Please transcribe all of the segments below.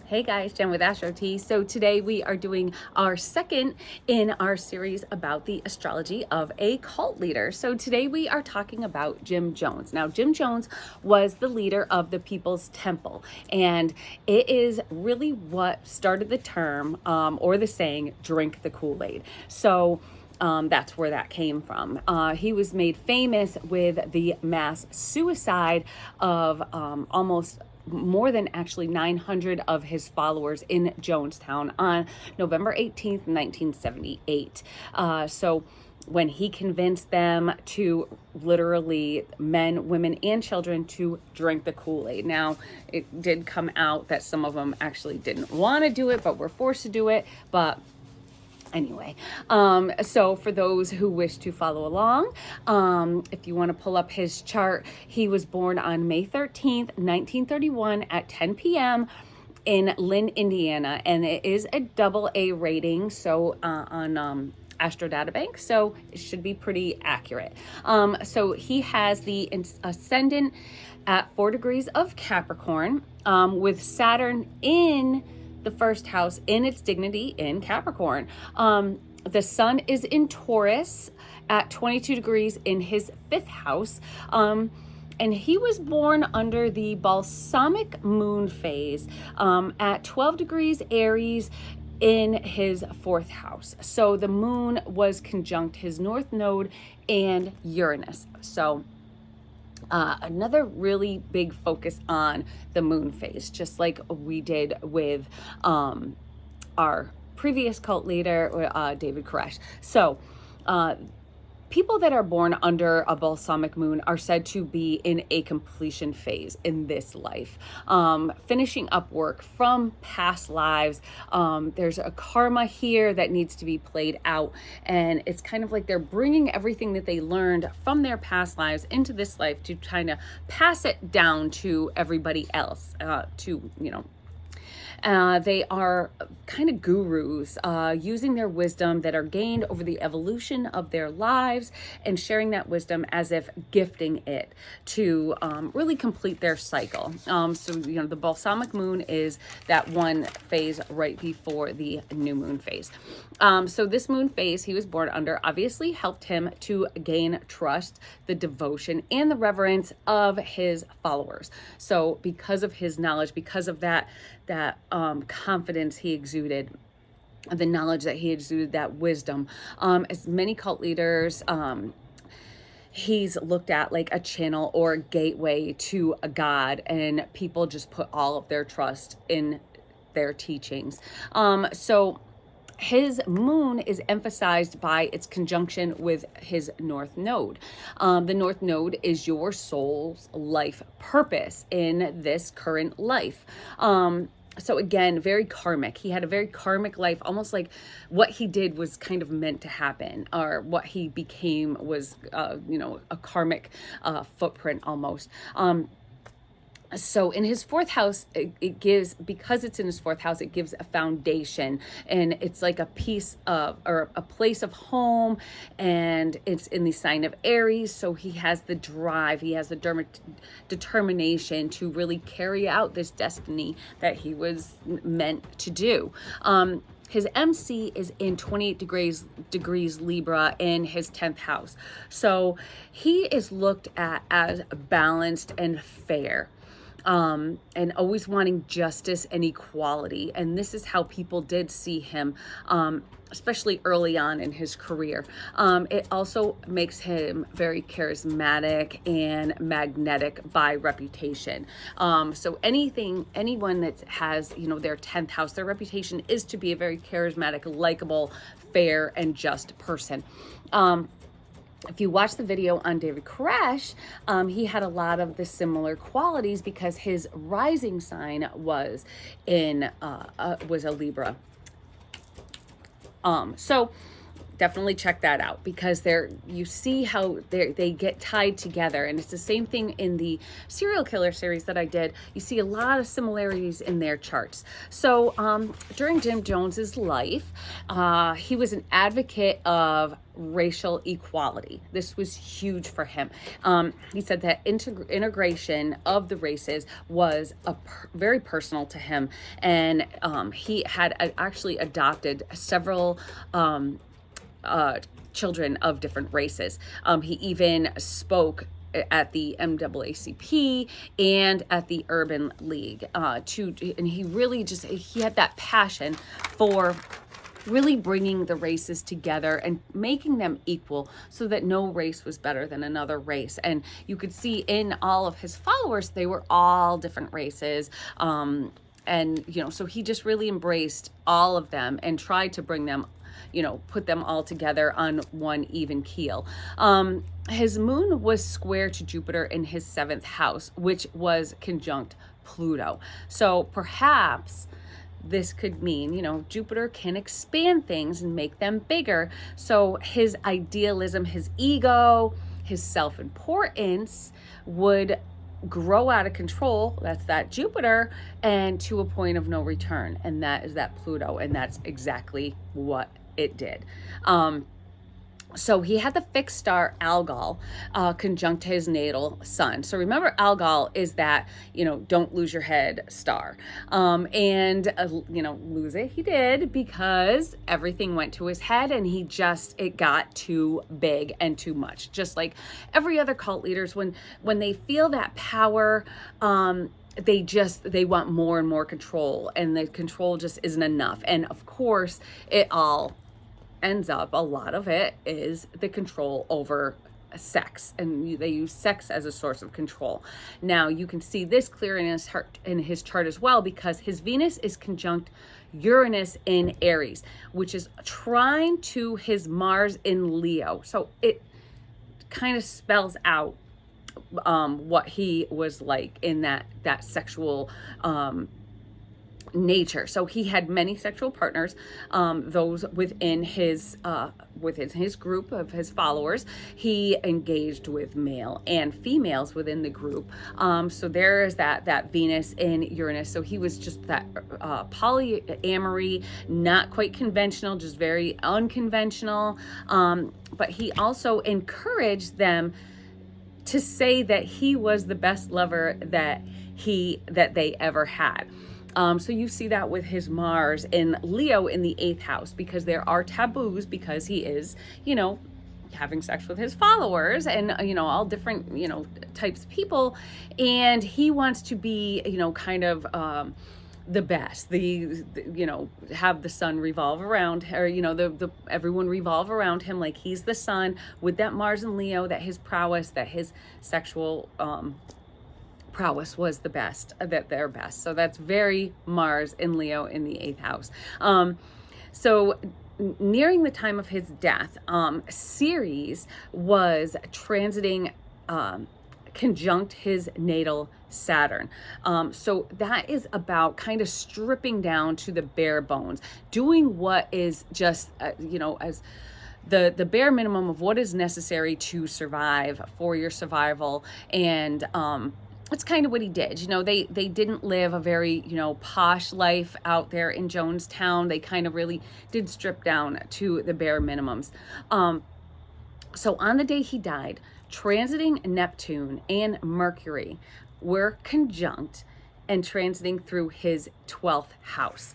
Hey guys, Jen with Astrology. So today we are doing our second in our series about the astrology of a cult leader. So today we are talking about Jim Jones. Now, Jim Jones was the leader of the People's Temple, and it is really what started the term or the saying, drink the Kool-Aid. So that's where that came from. He was made famous with the mass suicide of almost more than actually 900 of his followers in Jonestown on November 18th, 1978. So when he convinced them to literally men, women, and children to drink the Kool-Aid. Now, it did come out that some of them actually didn't want to do it, but were forced to do it. But anyway, so for those who wish to follow along, if you want to pull up his chart, he was born on May 13th, 1931 at 10 p.m. in Lynn, Indiana, and it is a AA rating, so on Astro Databank, so it should be pretty accurate. So he has the ascendant at 4 degrees of Capricorn, with Saturn in the first house in its dignity in Capricorn. The sun is in Taurus at 22 degrees in his 5th house. And he was born under the balsamic moon phase at 12 degrees Aries in his 4th house. So the moon was conjunct his north node and Uranus. So another really big focus on the moon phase, just like we did with our previous cult leader, David Koresh. So people that are born under a balsamic moon are said to be in a completion phase in this life, finishing up work from past lives. There's a karma here that needs to be played out, and it's kind of like they're bringing everything that they learned from their past lives into this life to kind of pass it down to everybody else, they are kind of gurus, using their wisdom that are gained over the evolution of their lives and sharing that wisdom as if gifting it to really complete their cycle. So, the balsamic moon is that one phase right before the new moon phase. So this moon phase he was born under obviously helped him to gain trust, the devotion, and the reverence of his followers. So because of his knowledge, because of that confidence he exuded, the knowledge that he exuded, that wisdom, as many cult leaders, he's looked at like a channel or a gateway to a god, and people just put all of their trust in their teachings. So his moon is emphasized by its conjunction with his north node. The north node is your soul's life purpose in this current life. So again, very karmic. He had a very karmic life, almost like what he did was kind of meant to happen, or what he became was, a karmic footprint almost. So in his 4th house, it gives, because it's in his 4th house, it gives a foundation, and it's like a piece of, or a place of home, and it's in the sign of Aries. So he has the drive, he has the determination to really carry out this destiny that he was meant to do. His MC is in 28 degrees Libra in his 10th house. So he is looked at as balanced and fair. And always wanting justice and equality. And this is how people did see him, especially early on in his career. It also makes him very charismatic and magnetic by reputation. So anyone that has, their 10th house, their reputation is to be a very charismatic, likable, fair, and just person. If you watch the video on David Koresh, he had a lot of the similar qualities because his rising sign was a Libra. So definitely check that out, because you see how they get tied together. And it's the same thing in the serial killer series that I did. You see a lot of similarities in their charts. So during Jim Jones's life, he was an advocate of racial equality. This was huge for him. He said that integration of the races was very personal to him, and he had actually adopted several children of different races. He even spoke at the NAACP and at the Urban League and he had that passion for really bringing the races together and making them equal, so that no race was better than another race. And you could see in all of his followers, they were all different races. And, so he just really embraced all of them and tried to bring them, put them all together on one even keel. His moon was square to Jupiter in his 7th house, which was conjunct Pluto. So perhaps this could mean, Jupiter can expand things and make them bigger. So his idealism, his ego, his self-importance would grow out of control. That's that Jupiter, and to a point of no return. And that is that Pluto. And that's exactly what it did. So he had the fixed star Algol conjunct his natal sun. So remember, Algol is that, don't lose your head star. Lose it he did, because everything went to his head and it got too big and too much. Just like every other cult leaders, when they feel that power, they want more and more control, and the control just isn't enough. And of course, it all ends up, a lot of it is the control over sex, and they use sex as a source of control. Now you can see this clear in his chart as well, because his Venus is conjunct Uranus in Aries, which is trine to his Mars in Leo. So it kind of spells out what he was like in that sexual nature. So he had many sexual partners, those within his group of his followers. He engaged with male and females within the group. So there is that Venus in Uranus. So he was just that polyamory, not quite conventional, just very unconventional. But he also encouraged them to say that he was the best lover that they ever had. So you see that with his Mars in Leo in the 8th house, because there are taboos, because he is, having sex with his followers and, all different, types of people. And he wants to be, kind of the best, have the sun revolve around, or, everyone revolve around him like he's the sun, with that Mars in Leo, that his prowess, that his sexual, prowess was the best, that they're best. So that's very Mars in Leo in the 8th house. So nearing the time of his death, Ceres was transiting conjunct his natal Saturn. So that is about kind of stripping down to the bare bones, doing what is just, as the bare minimum of what is necessary to survive, for your survival. And that's kind of what he did. They didn't live a very, posh life out there in Jonestown. They kind of really did strip down to the bare minimums. So on the day he died, transiting Neptune and Mercury were conjunct and transiting through his 12th house.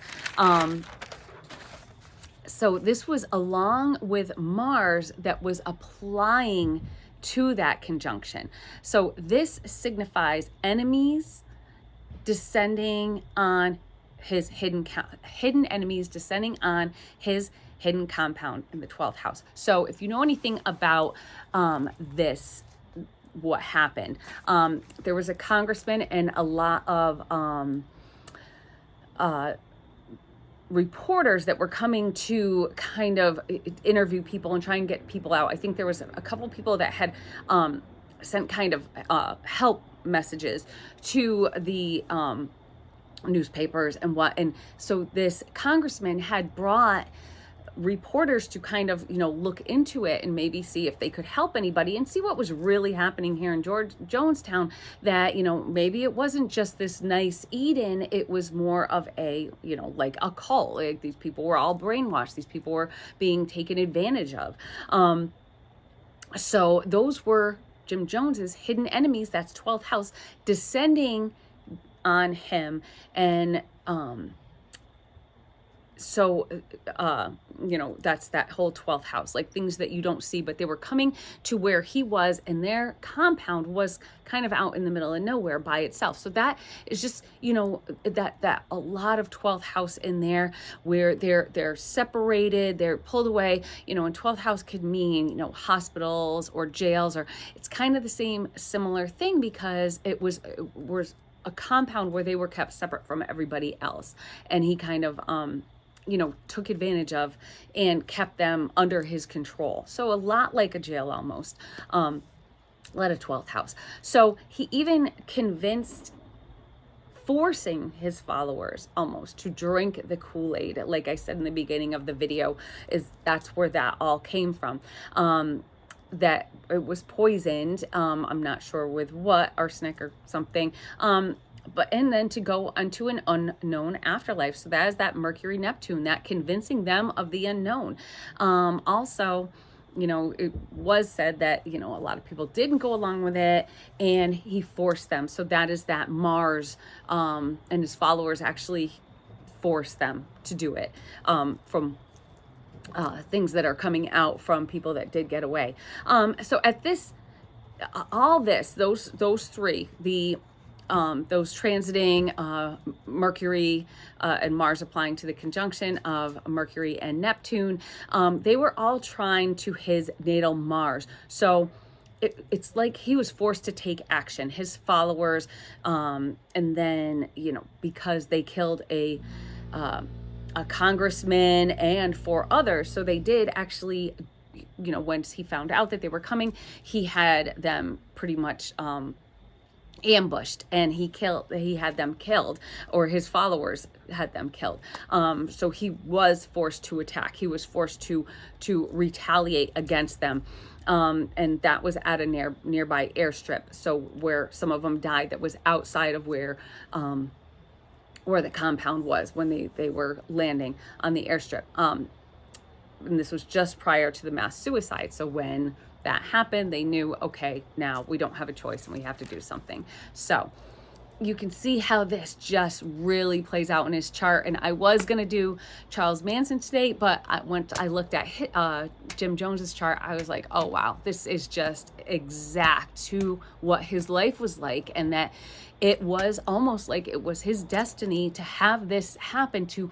So this was along with Mars that was applying to that conjunction. So this signifies enemies descending on his hidden enemies descending on his hidden compound in the 12th house. So if you know anything about what happened, there was a congressman and a lot of reporters that were coming to kind of interview people and try and get people out. I think there was a couple people that had sent kind of help messages to the newspapers and so this congressman had brought reporters to kind of, look into it and maybe see if they could help anybody and see what was really happening here in Jonestown, that, maybe it wasn't just this nice Eden, it was more of a, like a cult. Like these people were all brainwashed. These people were being taken advantage of. So those were Jim Jones's hidden enemies. That's 12th house descending on him. And so that's that whole 12th house, like things that you don't see, but they were coming to where he was, and their compound was kind of out in the middle of nowhere by itself. So that is just, that a lot of 12th house in there, where they're separated, they're pulled away, and 12th house could mean, hospitals or jails, or it's kind of the same similar thing, because it was a compound where they were kept separate from everybody else. And he kind of, took advantage of and kept them under his control. So a lot like a jail almost, led a 12th house. So he even forcing his followers almost to drink the Kool-Aid. Like I said in the beginning of the video, that's where that all came from. That it was poisoned. I'm not sure with what, arsenic or something. And then to go unto an unknown afterlife. So that is that Mercury Neptune, that convincing them of the unknown. Also, it was said that, a lot of people didn't go along with it, and he forced them. So that is that Mars, and his followers actually forced them to do it, from things that are coming out from people that did get away. So at those three, those transiting Mercury and Mars applying to the conjunction of Mercury and Neptune, they were all trying to his natal Mars. So it's like he was forced to take action. His followers, and then, because they killed a congressman and 4 others. So they did actually, once he found out that they were coming, he had them pretty much ambushed, and he had them killed, or his followers had them killed. So he was forced to attack. He was forced to retaliate against them. And that was at a nearby airstrip. So where some of them died, that was outside of where the compound was when they were landing on the airstrip. And this was just prior to the mass suicide. So when that happened, they knew, okay, now we don't have a choice and we have to do something. So you can see how this just really plays out in his chart. And I was going to do Charles Manson today, but once I looked at Jim Jones's chart, I was like, oh, wow, this is just exact to what his life was like. And that it was almost like it was his destiny to have this happen, to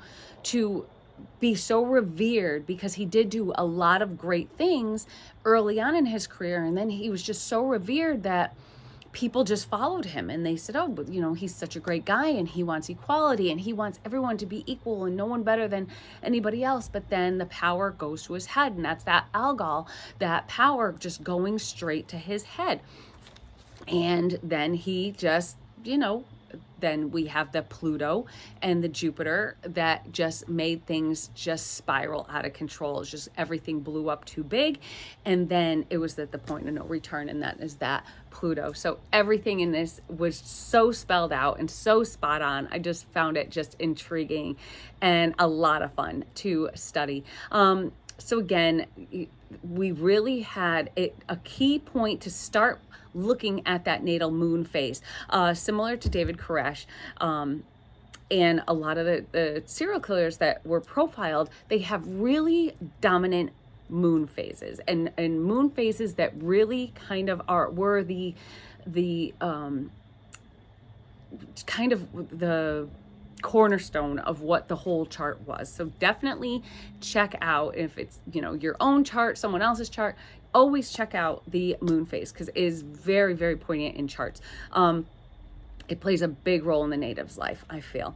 be so revered, because he did do a lot of great things early on in his career. And then he was just so revered that people just followed him, and they said, oh, but he's such a great guy, and he wants equality, and he wants everyone to be equal and no one better than anybody else. But then the power goes to his head, and that's that algol, that power just going straight to his head. And then he just, then we have the Pluto and the Jupiter that just made things just spiral out of control. It's just everything blew up too big. And then it was at the point of no return, and that is that Pluto. So everything in this was so spelled out and so spot on. I just found it just intriguing and a lot of fun to study. So again, we really had a key point to start looking at that natal moon phase, similar to David Koresh. And a lot of the serial killers that were profiled, they have really dominant moon phases, and moon phases that really kind of were the kind of the cornerstone of what the whole chart was. So definitely check out, if it's your own chart, someone else's chart, always check out the moon phase, because it is very, very poignant in charts. It plays a big role in the native's life, I feel.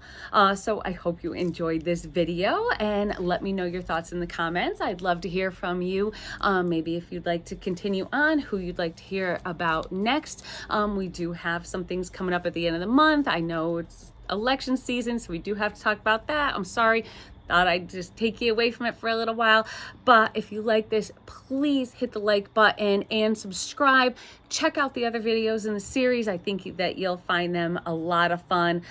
So I hope you enjoyed this video, and let me know your thoughts in the comments. I'd love to hear from you. Maybe if you'd like to continue on, who you'd like to hear about next. We do have some things coming up at the end of the month. I know it's election season, so we do have to talk about that. I'm sorry, thought I'd just take you away from it for a little while. But if you like this, please hit the like button and subscribe. Check out the other videos in the series. I think that you'll find them a lot of fun.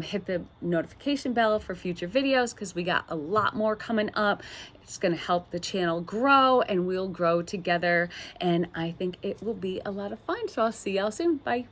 Hit the notification bell for future videos because we got a lot more coming up. It's going to help the channel grow and we'll grow together. And I think it will be a lot of fun. So I'll see y'all soon. Bye.